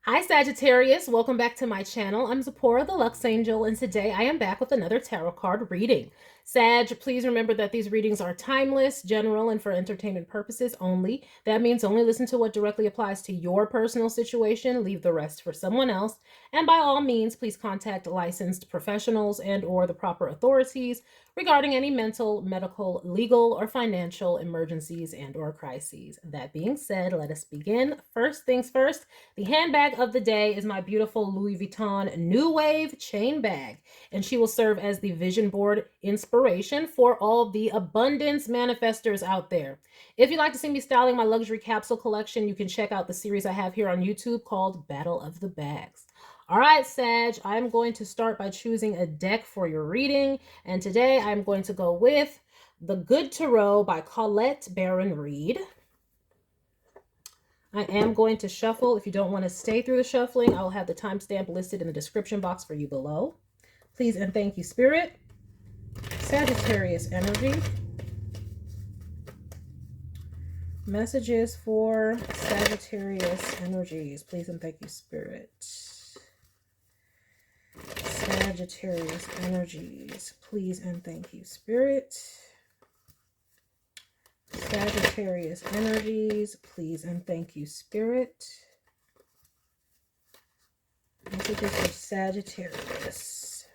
Hi Sagittarius, welcome back to my channel. I'm Zipporah the Lux Angel, and today I am back with another tarot card reading. Sag, please remember that these readings are timeless, general, and for entertainment purposes only. That means only listen to what directly applies to your personal situation, leave the rest for someone else. And by all means, please contact licensed professionals and or the proper authorities regarding any mental, medical, legal, or financial emergencies and or crises. That being said, let us begin. First things first, the handbag of the day is my beautiful Louis Vuitton New Wave chain bag, and she will serve as the vision board inspiration for all the abundance manifestors out there. If you'd like to see me styling my luxury capsule collection, you can check out the series I have here on YouTube called Battle of the Bags. All right, Sag, I'm going to start by choosing a deck for your reading, and today I'm going to go with The Good Tarot by Colette Baron Reed. I am going to shuffle. If you don't want to stay through the shuffling, I'll have the timestamp listed in the description box for you below. Please and thank you, Spirit. Sagittarius energy. Messages for Sagittarius energies. Please and thank you, Spirit. Sagittarius energies. Please and thank you, Spirit. Sagittarius energies, please and thank you, Spirit. Messages for Sagittarius.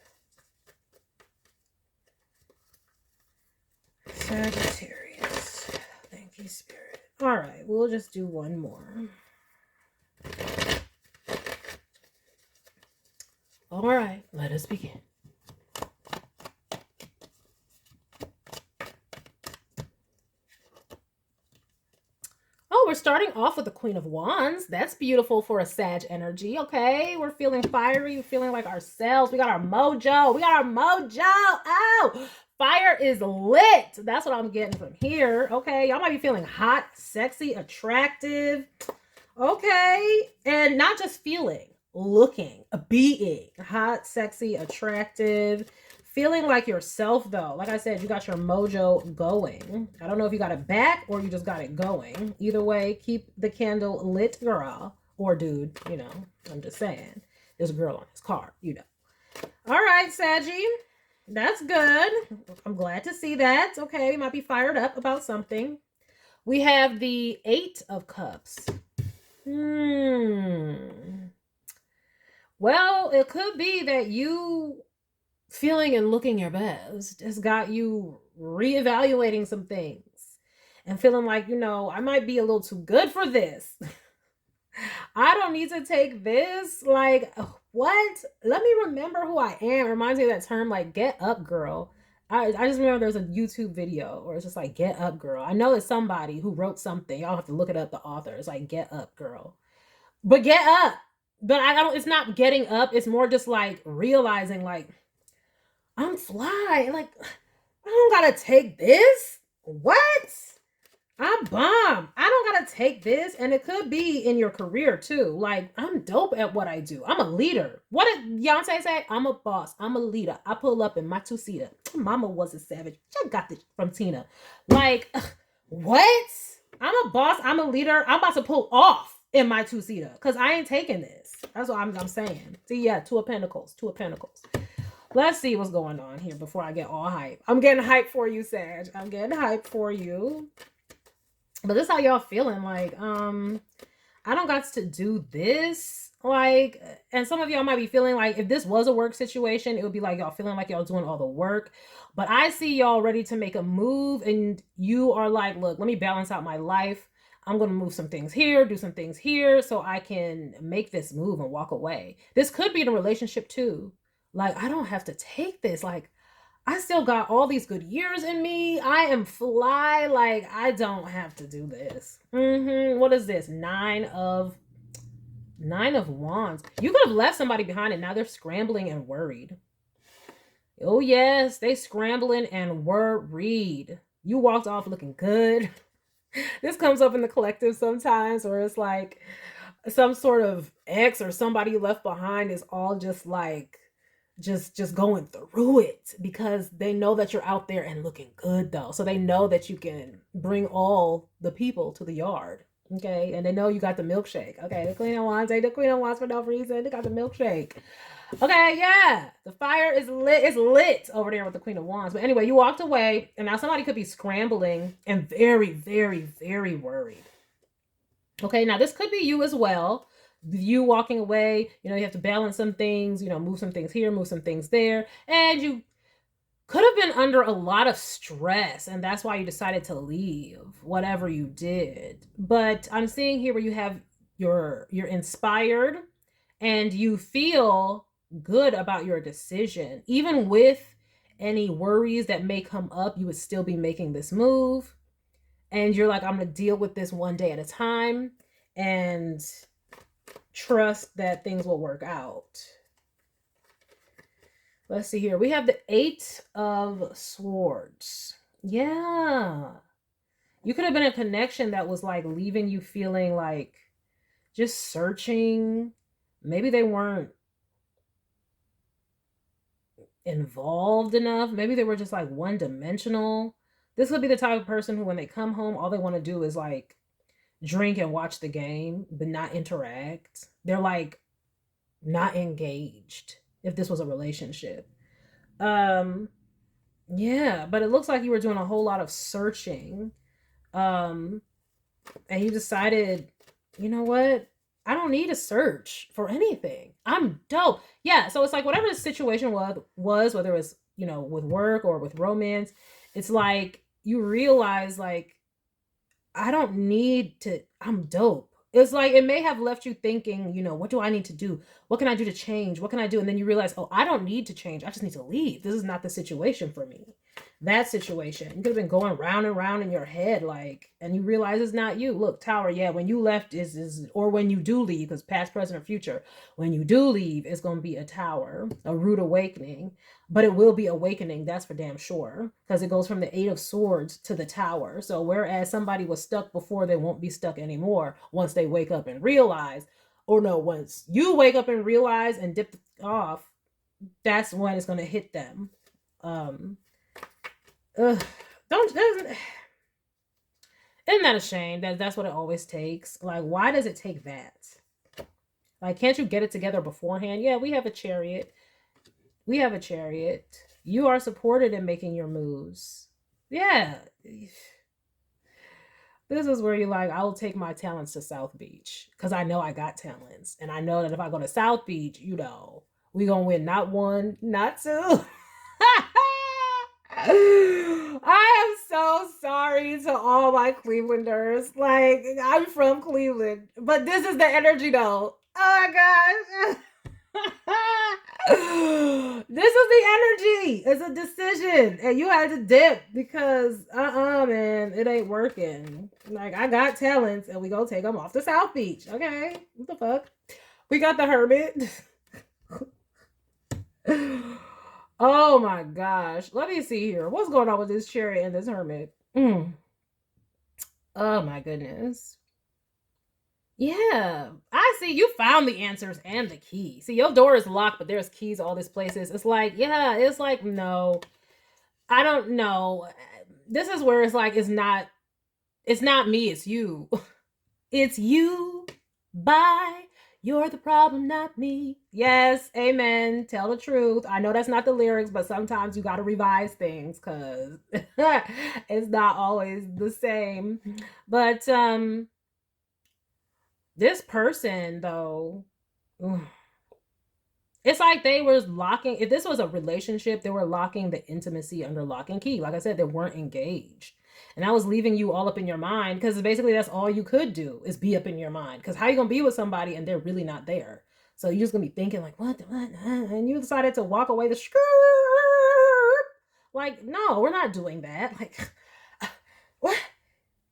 Sagittarius. Thank you, Spirit. All right, we'll just do one more. All right, let us begin. Oh, we're starting off with the Queen of Wands. That's beautiful for a Sag energy. Okay, we're feeling fiery. We're feeling like ourselves. We got our mojo. We got our mojo. Oh, fire is lit. That's what I'm getting from here. Okay, y'all might be feeling hot, sexy, attractive. Okay, and not just feeling, looking, being hot, sexy, attractive. Feeling like yourself, though. Like I said, you got your mojo going. I don't know if you got it back or you just got it going. Either way, keep the candle lit, girl. Or dude, you know. I'm just saying. There's a girl on his card, you know. All right, Saggy. That's good. I'm glad to see that. Okay, you might be fired up about something. We have the Eight of Cups. Well, it could be that you feeling and looking your best has got you reevaluating some things and feeling like, you know, I might be a little too good for this. I don't need to take this. Like, what? Let me remember who I am. It reminds me of that term, like, get up, girl. I just remember there's a YouTube video where it's just like, get up, girl. I know it's somebody who wrote something. Y'all have to look it up, the author. It's like, get up, girl. But get up. But I don't, it's not getting up. It's more just like realizing, like, I'm fly. Like, I don't gotta take this. What? I'm bomb. I don't gotta take this. And it could be in your career too. Like, I'm dope at what I do. I'm a leader. What did Beyonce say? I'm a boss. I'm a leader. I pull up in my two-seater. Mama was a savage. I got this from Tina. Like, what? I'm a boss. I'm a leader. I'm about to pull off in my two-seater because I ain't taking this. That's what I'm saying. See, yeah, Two of Pentacles. Two of Pentacles. Let's see what's going on here before I get all hype. I'm getting hype for you, Sag. I'm getting hype for you. But this is how y'all feeling. Like, I don't got to do this. Like, and some of y'all might be feeling like if this was a work situation, it would be like y'all feeling like y'all doing all the work. But I see y'all ready to make a move and you are like, look, let me balance out my life. I'm going to move some things here, do some things here so I can make this move and walk away. This could be in a relationship too. Like, I don't have to take this. Like, I still got all these good years in me. I am fly. Like, I don't have to do this. What is this? Nine of Wands. You could have left somebody behind and now they're scrambling and worried. Oh, yes. They scrambling and worried. You walked off looking good. This comes up in the collective sometimes where it's like some sort of ex or somebody you left behind is all just like, just going through it because they know that you're out there and looking good though. So they know that you can bring all the people to the yard. Okay, and they know you got the milkshake. Okay, the Queen of Wands ain't the Queen of Wands for no reason. They got the milkshake. Okay, yeah, the fire is lit. It's lit over there with the Queen of Wands. But anyway, you walked away, and now somebody could be scrambling and very, very, very worried. Okay, now this could be you as well. You walking away, you have to balance some things, move some things here, move some things there, and you could have been under a lot of stress, and that's why you decided to leave whatever you did. But I'm seeing here where you have you're inspired and you feel good about your decision. Even with any worries that may come up, you would still be making this move. And you're like, I'm going to deal with this one day at a time and trust that things will work out. Let's see here. We have the 8 of Swords. Yeah. You could have been a connection that was like leaving you feeling like just searching. Maybe they weren't involved enough. Maybe they were just like one-dimensional. This could be the type of person who, when they come home, all they want to do is like drink and watch the game, but not interact. They're like not engaged. If this was a relationship. Yeah, but it looks like you were doing a whole lot of searching. And you decided, you know what? I don't need to search for anything. I'm dope. Yeah, so it's like whatever the situation was, whether it was, with work or with romance, it's like you realize like I don't need to, I'm dope. It's like it may have left you thinking, what do I need to do? What can I do to change? What can I do? And then you realize, oh, I don't need to change. I just need to leave. This is not the situation for me. That situation. You could have been going round and round in your head, like, and you realize it's not you. Look, Tower, yeah, when you left or when you do leave, because past, present, or future, when you do leave, it's going to be a Tower, a rude awakening. But it will be awakening, that's for damn sure, because it goes from the 8 of Swords to the Tower. So whereas somebody was stuck before, they won't be stuck anymore once they wake up and realize, or no, once you wake up and realize and dip off, that's when it's going to hit them. Isn't that a shame that that's what it always takes? Like, why does it take that? Like, can't you get it together beforehand? Yeah, we have a Chariot. We have a Chariot. You are supported in making your moves. Yeah. This is where you're like, I will take my talents to South Beach because I know I got talents. And I know that if I go to South Beach, we going to win not one, not two. I am so sorry to all my Clevelanders. Like, I'm from Cleveland, but this is the energy though. Oh my gosh. This is the energy. It's a decision. And you had to dip because, man, it ain't working. Like, I got talents and we gonna take them off to South Beach. Okay. What the fuck? We got the Hermit. Oh my gosh. Let me see here. What's going on with this Chariot and this Hermit? Oh my goodness. Yeah. I see you found the answers and the key. See, your door is locked, but there's keys all these places. It's like, yeah, it's like, no. I don't know. This is where it's like, it's not me, it's you. It's you. Bye. You're the problem, not me. Yes, amen. Tell the truth. I know that's not the lyrics, but sometimes you got to revise things because it's not always the same. But this person, though, it's like they were locking. If this was a relationship, they were locking the intimacy under lock and key. Like I said, they weren't engaged. And that was leaving you all up in your mind because basically that's all you could do is be up in your mind. Because how are you going to be with somebody and they're really not there? So you're just going to be thinking like, what? And you decided to walk away the skirt. Like, no, we're not doing that. Like, what?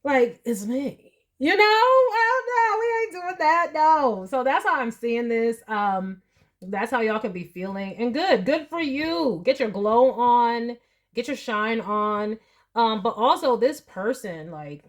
Like, it's me. Oh, no, we ain't doing that. No. So that's how I'm seeing this. That's how y'all can be feeling. And good for you. Get your glow on. Get your shine on. But also this person, like,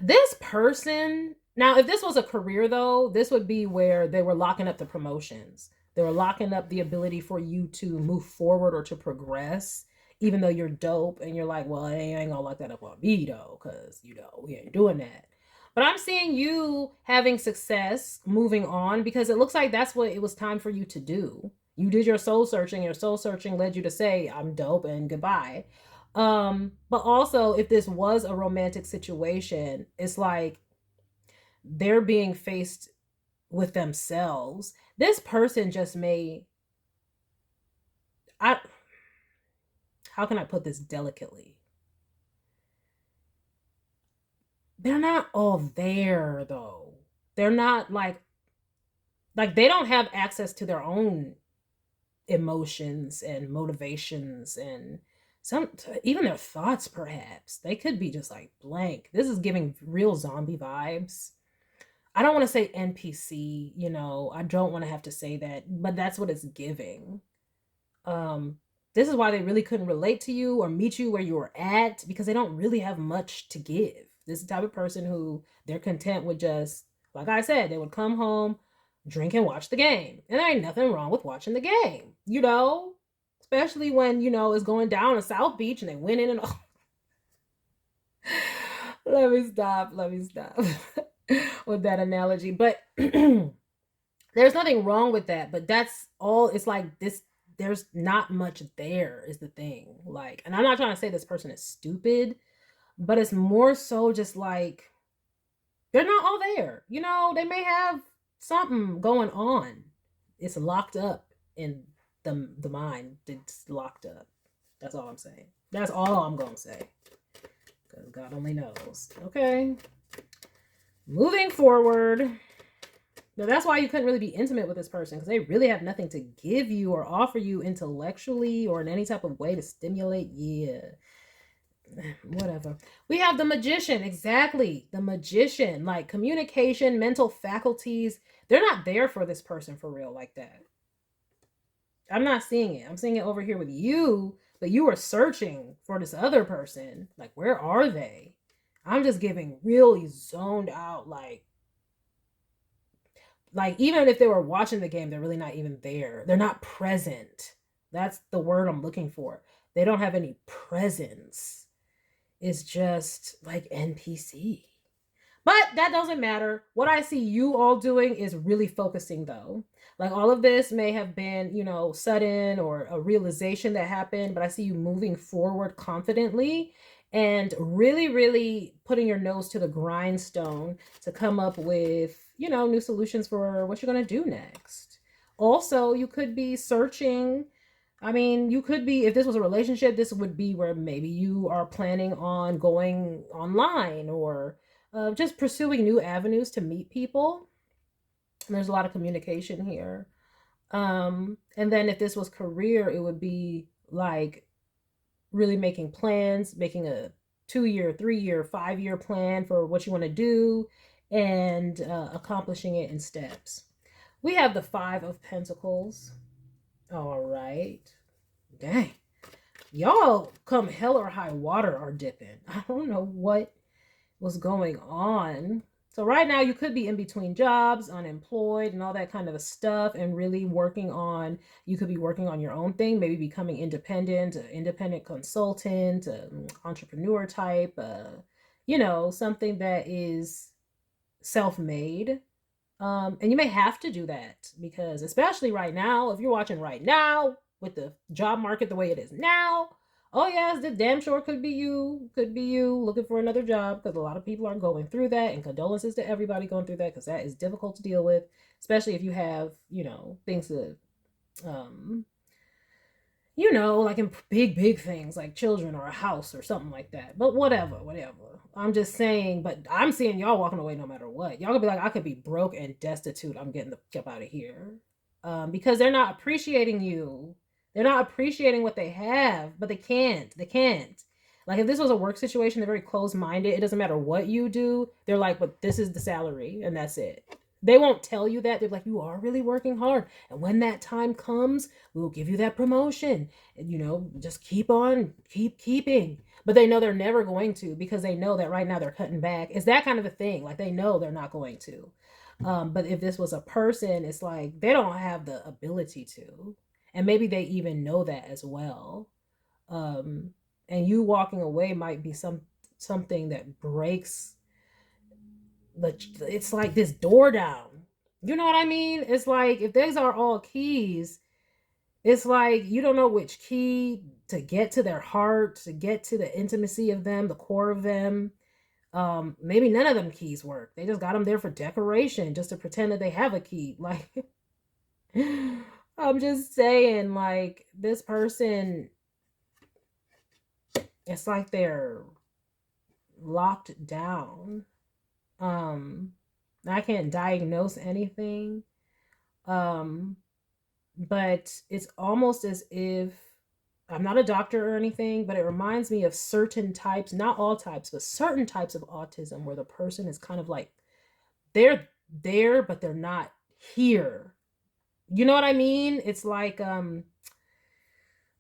this person, now if this was a career though, this would be where they were locking up the promotions. They were locking up the ability for you to move forward or to progress even though you're dope and you're like, well, I ain't gonna lock that up on me though, because we ain't doing that. But I'm seeing you having success, moving on, because it looks like that's what it was time for you to do. You did your soul searching. Your soul searching led you to say, I'm dope and goodbye. But also, if this was a romantic situation, it's like they're being faced with themselves. This person just may, I how can I put this delicately? They're not all there though. They're not like they don't have access to their own emotions and motivations and some even their thoughts. Perhaps they could be just like blank. This is giving real zombie vibes. I don't want to say NPC, I don't want to have to say that, but that's what it's giving. um this is why they really couldn't relate to you or meet you where you were at, because they don't really have much to give. This is the type of person who they're content with, just like I said, they would come home, drink, and watch the game. And there ain't nothing wrong with watching the game, especially when it's going down in South Beach and they went in and all. Let me stop with that analogy. But there's nothing wrong with that, but that's all. It's like this, there's not much there is the thing. Like, and I'm not trying to say this person is stupid, but it's more so just like they're not all there. They may have something going on. It's locked up in the mind. It's locked up. That's all I'm saying. That's all I'm gonna say, because God only knows. Okay, moving forward. Now, that's why you couldn't really be intimate with this person, because they really have nothing to give you or offer you intellectually or in any type of way to stimulate. Yeah. Whatever. We have the magician. Exactly. The magician. Like communication, mental faculties. They're not there for this person for real like that. I'm not seeing it. I'm seeing it over here with you, but you were searching for this other person. Like, where are they? I'm just giving really zoned out, like even if they were watching the game, they're really not even there. They're not present. That's the word I'm looking for. They don't have any presence. It's just like NPC. But that doesn't matter. What I see you all doing is really focusing though. Like all of this may have been, sudden or a realization that happened, but I see you moving forward confidently and really, really putting your nose to the grindstone to come up with, new solutions for what you're going to do next. Also, you could be searching. I mean, you could be, if this was a relationship, this would be where maybe you are planning on going online or just pursuing new avenues to meet people. And there's a lot of communication here. And then if this was career, it would be like really making plans, making a 2-year, 3-year, 5-year plan for what you want to do and accomplishing it in steps. We have the 5 of Pentacles. All right. Dang. Y'all come hell or high water are dipping. I don't know what was going on. So right now you could be in between jobs, unemployed, and all that kind of stuff, and really you could be working on your own thing, maybe becoming independent, independent consultant, entrepreneur type, something that is self-made. And you may have to do that because especially right now, if you're watching right now with the job market the way it is now, oh yes, the damn sure could be you looking for another job, because a lot of people are going through that, and condolences to everybody going through that, because that is difficult to deal with, especially if you have, things to, like in big things like children or a house or something like that. But whatever. I'm just saying, but I'm seeing y'all walking away no matter what. Y'all could be like, I could be broke and destitute. I'm getting the fuck out of here. Because they're not appreciating you. They're not appreciating what they have, but they can't. Like if this was a work situation, they're very closed-minded. It doesn't matter what you do. They're like, but this is the salary and that's it. They won't tell you that. They're like, you are really working hard. And when that time comes, we'll give you that promotion. And, just keeping. But they know they're never going to, because they know that right now they're cutting back. It's that kind of a thing. Like they know they're not going to. But if this was a person, it's like they don't have the ability to. And maybe they even know that as well. And you walking away might be something that breaks it's like this door down. You know what I mean? It's like if these are all keys, it's like you don't know which key to get to their heart, to get to the intimacy of them, the core of them. Maybe none of them keys work. They just got them there for decoration, just to pretend that they have a key. Like, I'm just saying, like, this person, it's like they're locked down. I can't diagnose anything. But it's almost as if I'm not a doctor or anything, but it reminds me of certain types, not all types, but certain types of autism where the person is kind of like they're there, but they're not here. You know what I mean? It's like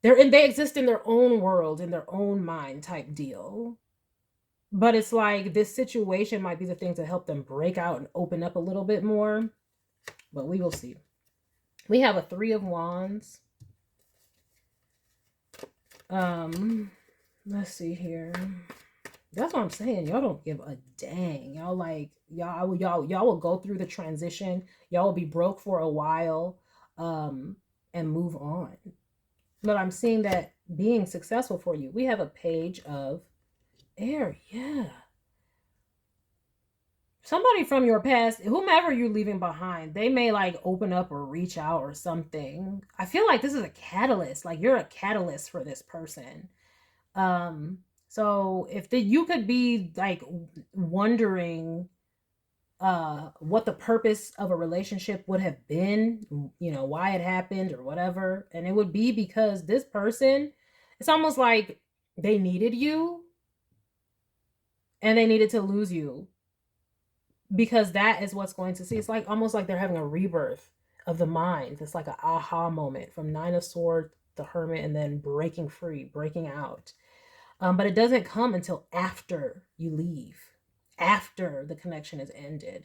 they exist in their own world, in their own mind type deal. But it's like this situation might be the thing to help them break out and open up a little bit more. But we will see. We have a 3 of Wands. Let's see here. That's what I'm saying. Y'all don't give a dang. Y'all like y'all will go through the transition. Y'all will be broke for a while, and move on. But I'm seeing that being successful for you. We have a page of air. Yeah. Somebody from your past, whomever you're leaving behind, they may like open up or reach out or something. I feel like this is a catalyst. Like you're a catalyst for this person. So if you could be like wondering what the purpose of a relationship would have been, you know, why it happened or whatever, and it would be because this person, it's almost like they needed you and they needed to lose you, because that is what's going to see. It's like almost like they're having a rebirth of the mind. It's like an aha moment from 9 of Swords, the Hermit, and then breaking free, breaking out. But it doesn't come until after you leave, after the connection is ended.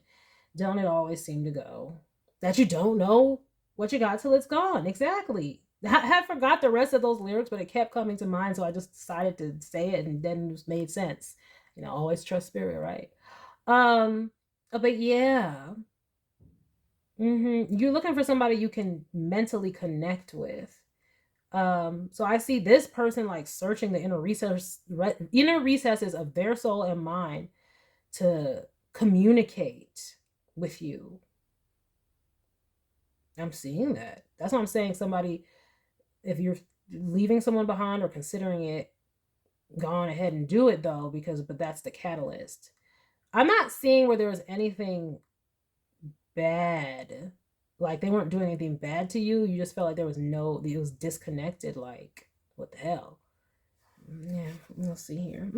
Don't it always seem to go that you don't know what you got till it's gone? Exactly. I have forgot the rest of those lyrics, but it kept coming to mind, so I just decided to say it, and then it made sense. You know, always trust spirit, right? But yeah, you're looking for somebody you can mentally connect with. So I see this person like searching the inner recesses of their soul and mind to communicate with you. I'm seeing that. That's what I'm saying. Somebody, if you're leaving someone behind or considering it, go on ahead and do it though, but that's the catalyst. I'm not seeing where there was anything bad. Like they weren't doing anything bad to you. You just felt like it was disconnected. Like, what the hell? Yeah, we'll see here.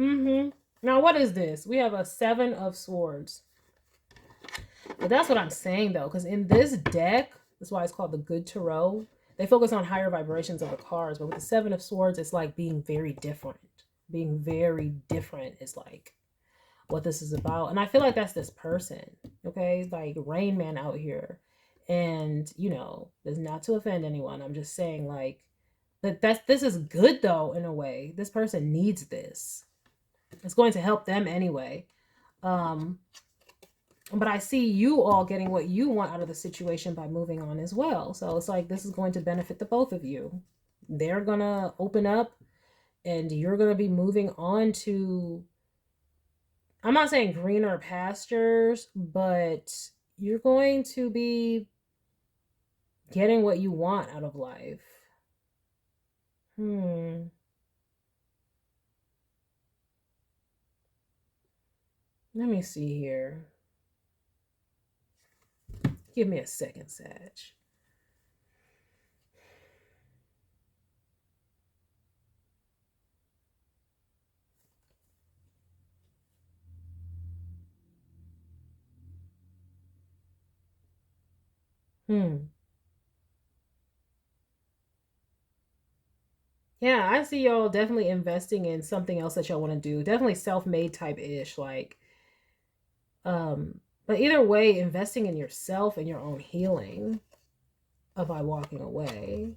Now, what is this? We have a 7 of Swords. But that's what I'm saying though, because in this deck, that's why it's called the Good Tarot. They focus on higher vibrations of the cards, but with the 7 of Swords, it's like being very different. Being very different is like what this is about. And I feel like that's this person. Okay, it's like Rain Man out here. And you know, there's not to offend anyone. I'm just saying, like, this is good though, in a way. This person needs this. It's going to help them anyway. But I see you all getting what you want out of the situation by moving on as well. So it's like this is going to benefit the both of you. They're gonna open up and you're gonna be moving on to, I'm not saying greener pastures, but you're going to be getting what you want out of life. Let me see here. Give me a second, Sag. Yeah, I see y'all definitely investing in something else that y'all want to do. Definitely self-made type-ish, like, but either way, investing in yourself and your own healing by walking away.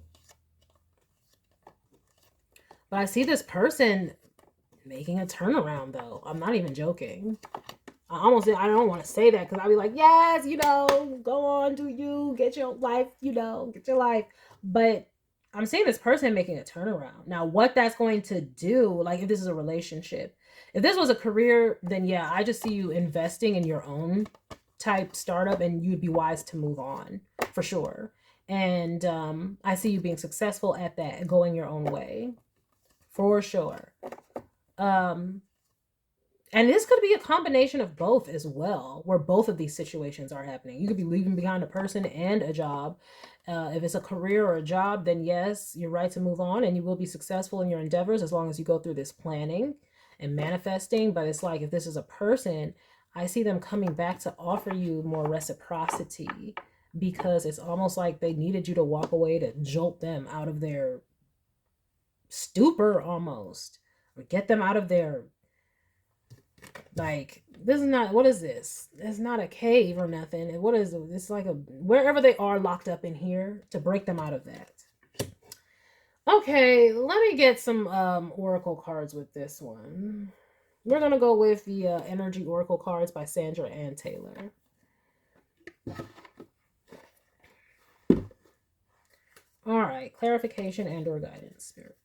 But I see this person making a turnaround, though. I'm not even joking. I don't want to say that because I'll be like, yes, go on, do you, get your life, get your life. But I'm seeing this person making a turnaround. Now, what that's going to do, like if this is a relationship, if this was a career, then yeah, I just see you investing in your own type startup and you'd be wise to move on for sure. And I see you being successful at that, going your own way for sure. And this could be a combination of both as well, where both of these situations are happening. You could be leaving behind a person and a job. If it's a career or a job, then yes, you're right to move on and you will be successful in your endeavors as long as you go through this planning and manifesting. But it's like if this is a person, I see them coming back to offer you more reciprocity because it's almost like they needed you to walk away to jolt them out of their stupor almost, or get them out of their, like, this is not, what is this? It's not a cave or nothing. What is it? It's like a, wherever they are locked up in here, to break them out of that. Okay, let me get some oracle cards with this one. We're going to go with the Energy Oracle cards by Sandra Ann Taylor. All right, clarification and or guidance, Spirit.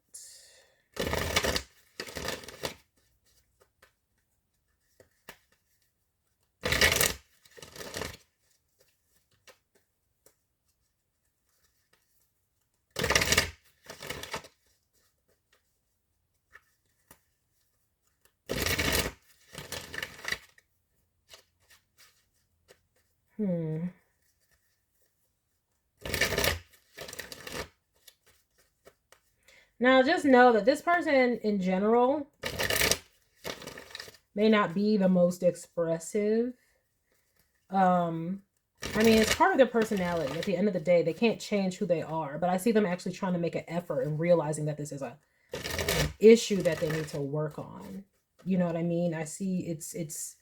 Now, just know that this person in general may not be the most expressive. I mean, it's part of their personality. At the end of the day, they can't change who they are. But I see them actually trying to make an effort and realizing that this is an issue that they need to work on. You know what I mean? I see it's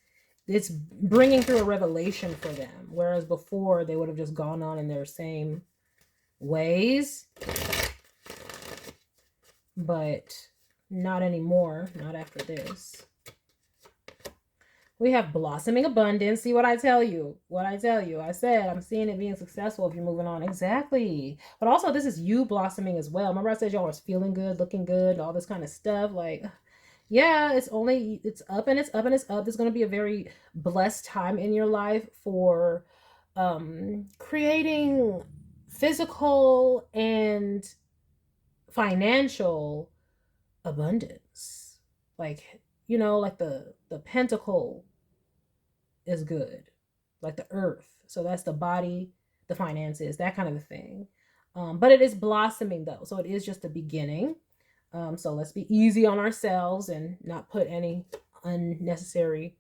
bringing through a revelation for them. Whereas before, they would have just gone on in their same ways. But not anymore. Not after this. We have blossoming abundance. See what I tell you? What I tell you. I said I'm seeing it being successful if you're moving on. Exactly. But also this is you blossoming as well. Remember I said y'all was feeling good, looking good, all this kind of stuff. Like, yeah, it's up and it's up and it's up. There's going to be a very blessed time in your life for creating physical and financial abundance. Like, like the pentacle is good, like the earth. So that's the body, the finances, that kind of a thing. But it is blossoming though. So it is just the beginning. So let's be easy on ourselves and not put any unnecessary,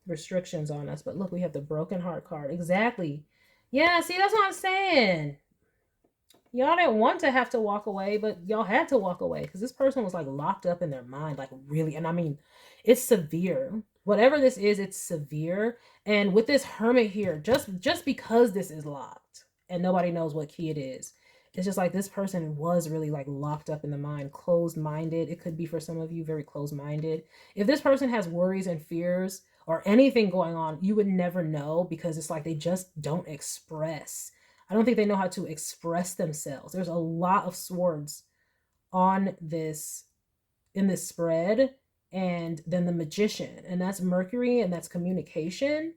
restrictions on us. But look, we have the broken heart card. Exactly. Yeah, see, that's what I'm saying. Y'all didn't want to have to walk away, but y'all had to walk away because this person was like locked up in their mind, like really. And I mean, it's severe. Whatever this is, it's severe. And with this hermit here, just because this is locked and nobody knows what key it is, it's just like this person was really like locked up in the mind, closed-minded. It could be for some of you very closed-minded. If this person has worries and fears or anything going on, you would never know because it's like they just don't express. I don't think they know how to express themselves. There's a lot of swords on this, in this spread, and then the Magician, and that's Mercury, and that's communication.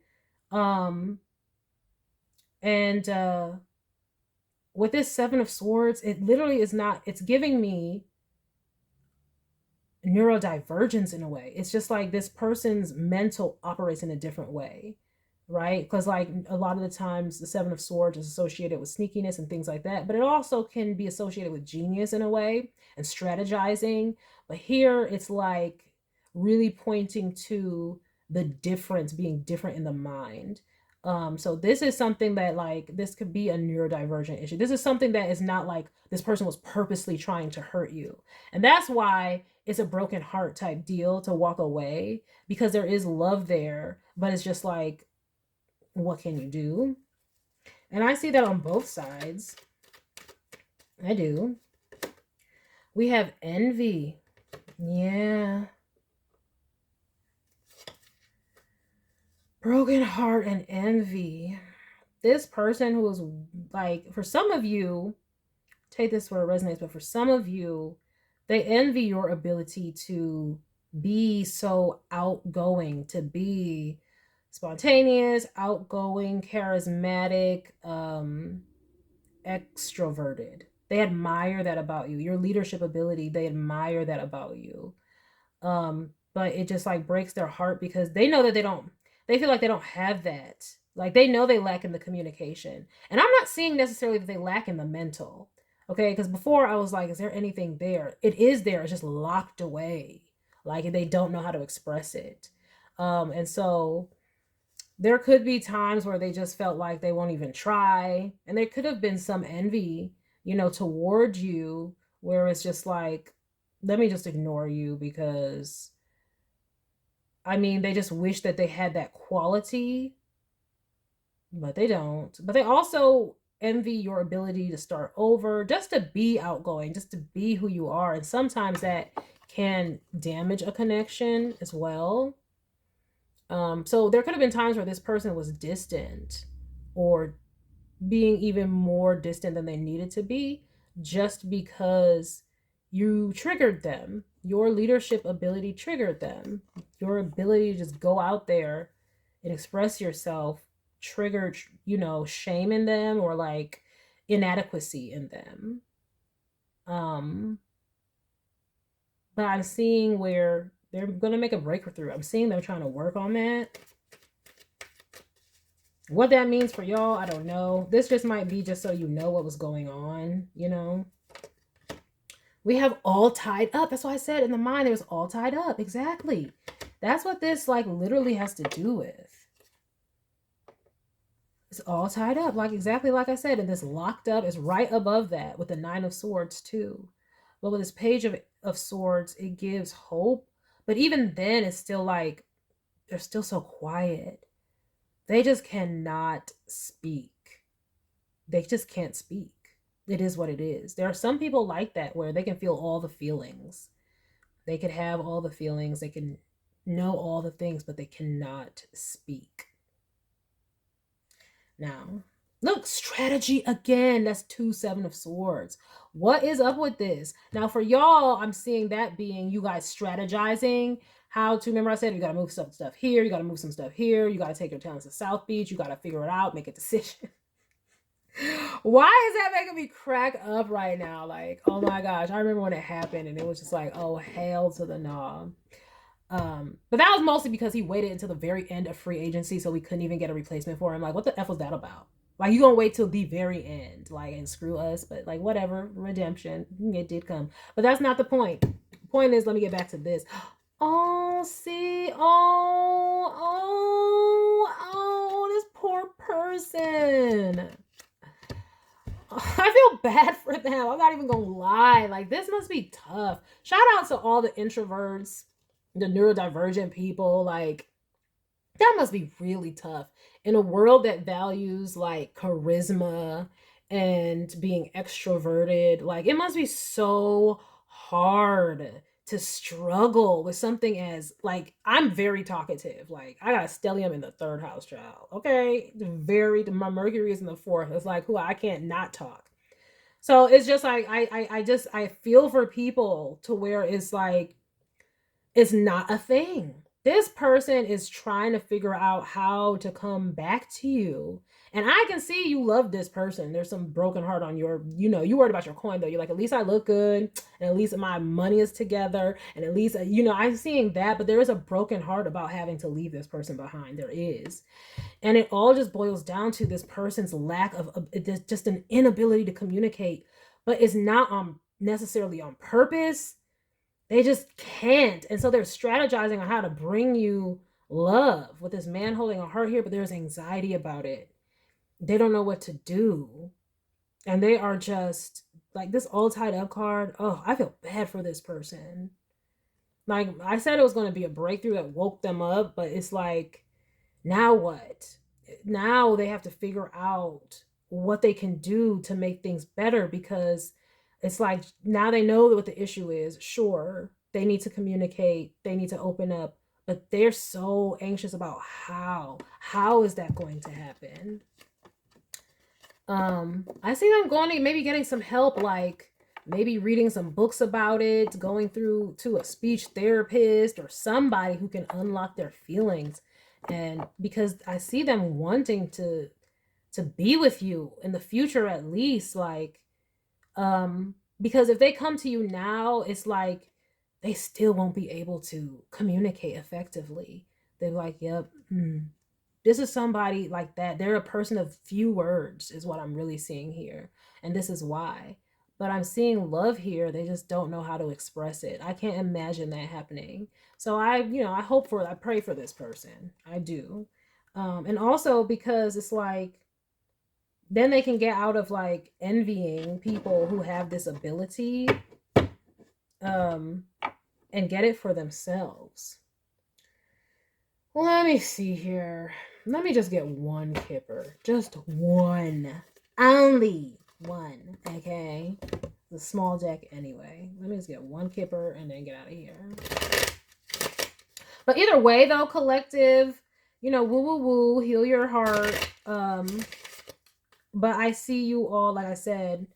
With this Seven of Swords, it literally is not, it's giving me neurodivergence in a way. It's just like this person's mental operates in a different way. Right? Because like a lot of the times the Seven of Swords is associated with sneakiness and things like that, but it also can be associated with genius in a way and strategizing. But here it's like really pointing to the difference, being different in the mind. So this is something that like, this could be a neurodivergent issue. This is something that is not like this person was purposely trying to hurt you. And that's why it's a broken heart type deal to walk away, because there is love there, but it's just like, what can you do? And I see that on both sides. I do. We have envy. Yeah. Broken heart and envy. This person who is like, for some of you, take this where it resonates, but for some of you, they envy your ability to be so outgoing, to be spontaneous, outgoing, charismatic, extroverted. They admire that about you. Your leadership ability, they admire that about you. But it just like breaks their heart because they know that they feel like they don't have that. Like they know they lack in the communication. And I'm not seeing necessarily that they lack in the mental. Okay, because before I was like, is there anything there? It is there, it's just locked away. Like they don't know how to express it. And so there could be times where they just felt like they won't even try. And there could have been some envy, towards you, where it's just like, let me just ignore you because I mean, they just wish that they had that quality, but they don't. But they also envy your ability to start over, just to be outgoing, just to be who you are. And sometimes that can damage a connection as well. So there could have been times where this person was distant or being even more distant than they needed to be just because you triggered them. Your leadership ability triggered them. Your ability to just go out there and express yourself triggered, shame in them or like inadequacy in them. Um, but I'm seeing where they're going to make a breakthrough. I'm seeing them trying to work on that. What that means for y'all, I don't know. This just might be just so you know what was going on. We have all tied up. That's why I said in the mind it was all tied up. Exactly. That's what this like literally has to do with. It's all tied up, like exactly like I said, and this locked up is right above that with the Nine of Swords too. But with this Page of Swords, it gives hope. But even then, it's still like they're still so quiet. They just cannot speak. They just can't speak. It is what it is. There are some people like that where they can feel all the feelings. They could have all the feelings. They can know all the things, but they cannot speak. Now, look, strategy again. That's 2 7 of Swords. What is up with this? Now, for y'all, I'm seeing that being you guys strategizing how to, remember I said you got to move some stuff here, you got to move some stuff here, you got to take your talents to South Beach, you got to figure it out, make a decision. Why is that making me crack up right now? Like, oh my gosh, I remember when it happened and it was just like, oh, hell to the no. But that was mostly because he waited until the very end of free agency so we couldn't even get a replacement for him. Like, what the F was that about? Like, you gonna wait till the very end, like, and screw us, but like, whatever, redemption, it did come. But that's not the point. The point is, let me get back to this. Oh, see, this poor person. I feel bad for them. I'm not even gonna lie. Like, this must be tough. Shout out to all the introverts, the neurodivergent people. Like, that must be really tough in a world that values like charisma and being extroverted. Like, it must be so hard to struggle with something as like, I'm very talkative. Like, I got a stellium in the 3rd house, child. Okay, my Mercury is in the 4th. It's like, who I can't not talk. So it's just like I feel for people to where it's like it's not a thing. This person is trying to figure out how to come back to you. And I can see you love this person. There's some broken heart on you worried about your coin though. You're like, at least I look good, and at least my money is together, and at least, I'm seeing that, but there is a broken heart about having to leave this person behind. There is. And it all just boils down to this person's lack of just an inability to communicate, but it's not necessarily on purpose. They just can't. And so they're strategizing on how to bring you love with this man holding a heart here, but there's anxiety about it. They don't know what to do. And they are just like this all tied up card. Oh, I feel bad for this person. Like I said, it was going to be a breakthrough that woke them up, but it's like, now what? Now they have to figure out what they can do to make things better because It's like now they know what the issue is. Sure, they need to communicate, they need to open up, but they're so anxious about how is that going to happen. I see them going to maybe getting some help, like maybe reading some books about it, going through to a speech therapist or somebody who can unlock their feelings. And because I see them wanting to be with you in the future at least, like because if they come to you now, it's like they still won't be able to communicate effectively. They're like, yep, this is somebody like that. They're a person of few words, is what I'm really seeing here. And this is why. But I'm seeing love here. They just don't know how to express it. I can't imagine that happening. So I hope for, I pray for this person. I do. And also because it's like, then they can get out of like envying people who have this ability, um, and get it for themselves. Let me see here. Let me just get one kipper. Just one. Only one. Okay? The small deck anyway. Let me just get one kipper and then get out of here. But either way, though, collective, woo woo woo, heal your heart. But I see you all, like I said,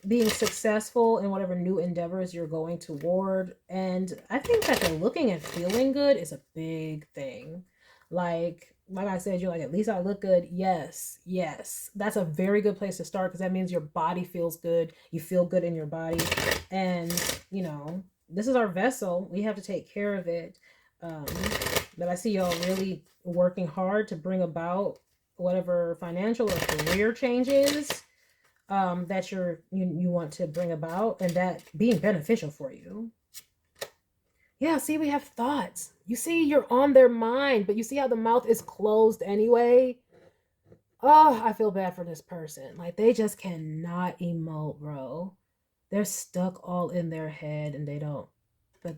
being successful in whatever new endeavors you're going toward. And I think that the looking and feeling good is a big thing. Like I said, you're like, at least I look good. Yes, yes. That's a very good place to start because that means your body feels good. You feel good in your body. And, this is our vessel. We have to take care of it. But I see y'all really working hard to bring about whatever financial or career changes that you want to bring about, and that being beneficial for you. Yeah, see, we have thoughts. You see, you're on their mind, but you see how the mouth is closed anyway. Oh, I feel bad for this person. Like, they just cannot emote, bro. They're stuck all in their head, and they don't. But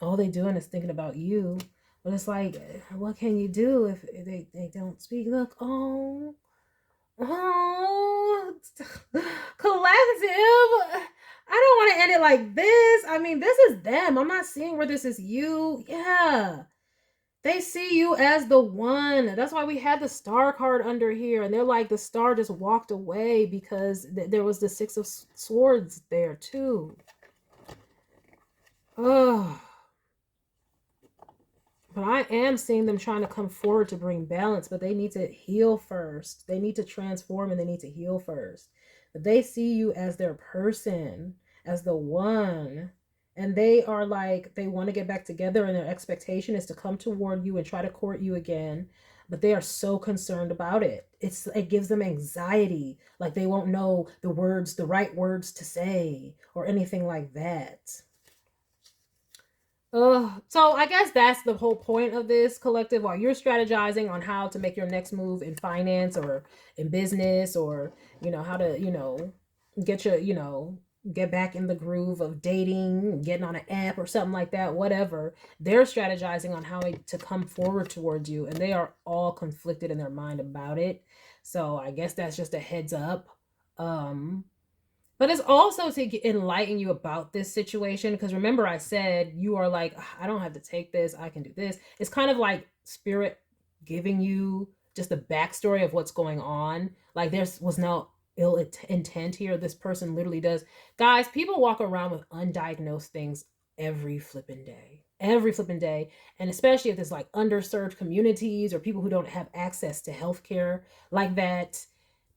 all they doing is thinking about you. But it's like, what can you do if they don't speak? Look, oh, collective. I don't want to end it like this. I mean, this is them. I'm not seeing where this is you. Yeah. They see you as the one. That's why we had the star card under here. And they're like, the star just walked away because there was the Six of Swords there too. Oh. But I am seeing them trying to come forward to bring balance, but they need to heal first. They need to transform and they need to heal first. But they see you as their person, as the one. And they are like, they want to get back together, and their expectation is to come toward you and try to court you again. But they are so concerned about it. It gives them anxiety. Like they won't know the right words to say or anything like that. So I guess that's the whole point of this collective. While you're strategizing on how to make your next move in finance or in business, or how to get get back in the groove of dating, getting on an app or something like that, whatever, they're strategizing on how to come forward towards you, and they are all conflicted in their mind about it. So I guess that's just a heads up. But it's also to enlighten you about this situation. Because remember, I said you are like, I don't have to take this. I can do this. It's kind of like spirit giving you just the backstory of what's going on. Like there was no ill intent here. This person literally does. Guys, people walk around with undiagnosed things every flipping day. Every flipping day. And especially if there's like underserved communities or people who don't have access to healthcare like that.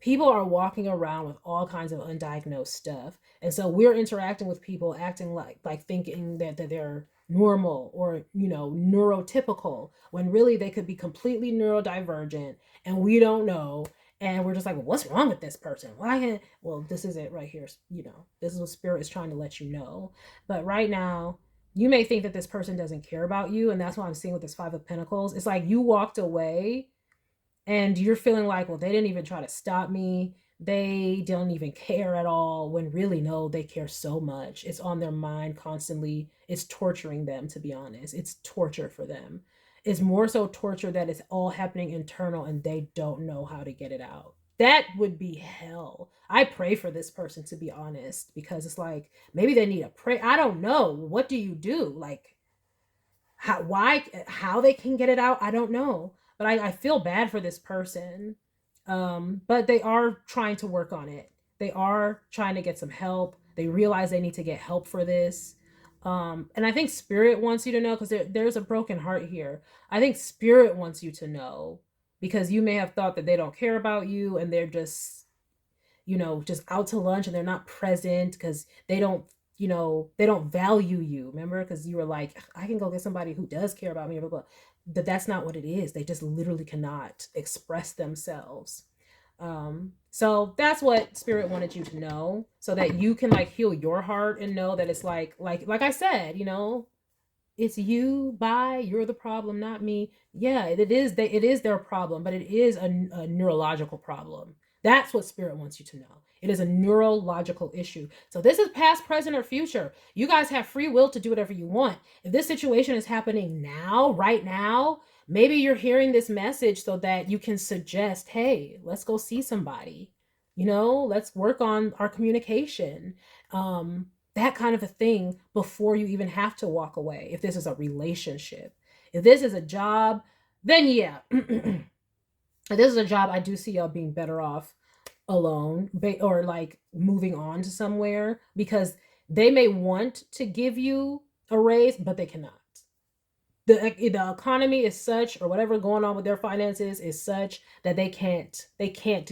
People are walking around with all kinds of undiagnosed stuff. And so we're interacting with people acting like thinking that they're normal or, neurotypical, when really they could be completely neurodivergent and we don't know. And we're just like, well, what's wrong with this person? Why can't, well, this is it right here. This is what spirit is trying to let you know. But right now, you may think that this person doesn't care about you. And that's what I'm seeing with this Five of Pentacles. It's like you walked away and you're feeling like, well, they didn't even try to stop me. They don't even care at all, when really, no, they care so much. It's on their mind constantly. It's torturing them, to be honest. It's torture for them. It's more so torture that it's all happening internal and they don't know how to get it out. that would be hell. I pray for this person, to be honest, because it's like maybe they need a pray. I don't know. What do you do? Like how they can get it out, I don't know. But I feel bad for this person. But they are trying to work on it. They are trying to get some help. They realize they need to get help for this. And I think spirit wants you to know, because there's a broken heart here. I think spirit wants you to know, because you may have thought that they don't care about you and they're just, just out to lunch and they're not present because they don't value you. Remember? Because you were like, I can go get somebody who does care about me, blah, blah. But that's not what it is. They just literally cannot express themselves. So that's what spirit wanted you to know, so that you can like heal your heart and know that it's like I said, it's you're the problem, not me. Yeah, it is their problem, but it is a neurological problem. That's what spirit wants you to know. It is a neurological issue. So this is past, present, or future. You guys have free will to do whatever you want. If this situation is happening now, right now, maybe you're hearing this message so that you can suggest, hey, let's go see somebody. Let's work on our communication. That kind of a thing before you even have to walk away. If this is a relationship, if this is a job, then yeah. If this is a job, I do see y'all being better off alone, or like moving on to somewhere, because they may want to give you a raise, but they cannot. The economy is such, or whatever going on with their finances is such, that they can't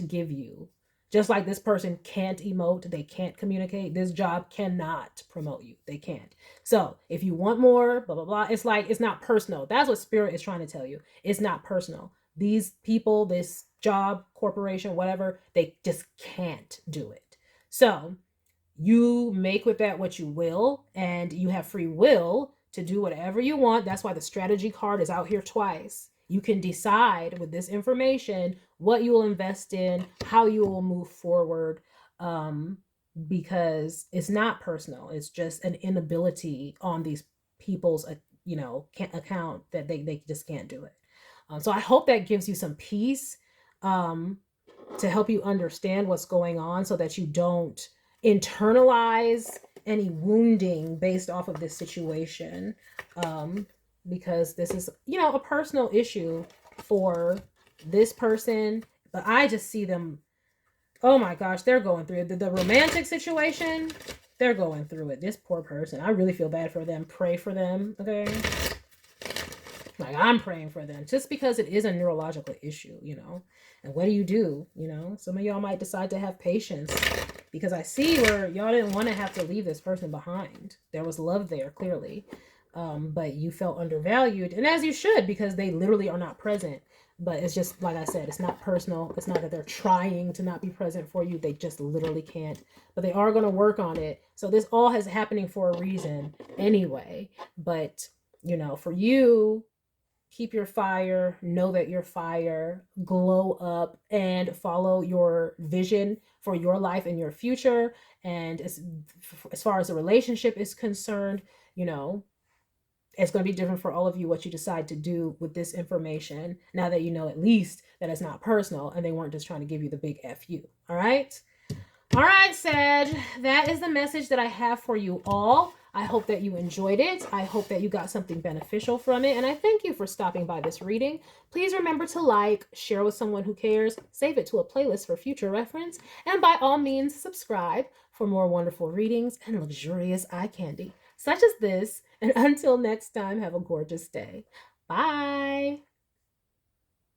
give you. Just like this person can't emote, they can't communicate, this job cannot promote you. They can't. So if you want more, blah, blah, blah, it's like, it's not personal. That's what spirit is trying to tell you. It's not personal. These people, this job, corporation, whatever, they just can't do it. So you make with that what you will, and you have free will to do whatever you want. That's why the strategy card is out here twice. You can decide with this information what you will invest in, how you will move forward, because it's not personal. It's just an inability on these people's, account, that they just can't do it. So I hope that gives you some peace, to help you understand what's going on, so that you don't internalize any wounding based off of this situation, because this is a personal issue for this person. But I just see them, oh my gosh, they're going through it. The romantic situation, they're going through it. This poor person, I really feel bad for them. Pray for them, okay? Like, I'm praying for them, just because it is a neurological issue, and what do you do? Some of y'all might decide to have patience, because I see where y'all didn't want to have to leave this person behind. There was love there, clearly. But you felt undervalued, and as you should, because they literally are not present. But it's just, like I said, it's not personal. It's not that they're trying to not be present for you. They just literally can't. But they are going to work on it. So this all is happening for a reason anyway. But, for you, keep your fire, know that you're fire, glow up, and follow your vision for your life and your future. And as far as the relationship is concerned, it's going to be different for all of you, what you decide to do with this information, now that you know at least that it's not personal and they weren't just trying to give you the big FU. All right? All right, Sag, that is the message that I have for you all. I hope that you enjoyed it. I hope that you got something beneficial from it. And I thank you for stopping by this reading. Please remember to like, share with someone who cares, save it to a playlist for future reference, and by all means, subscribe for more wonderful readings and luxurious eye candy, such as this. And until next time, have a gorgeous day. Bye.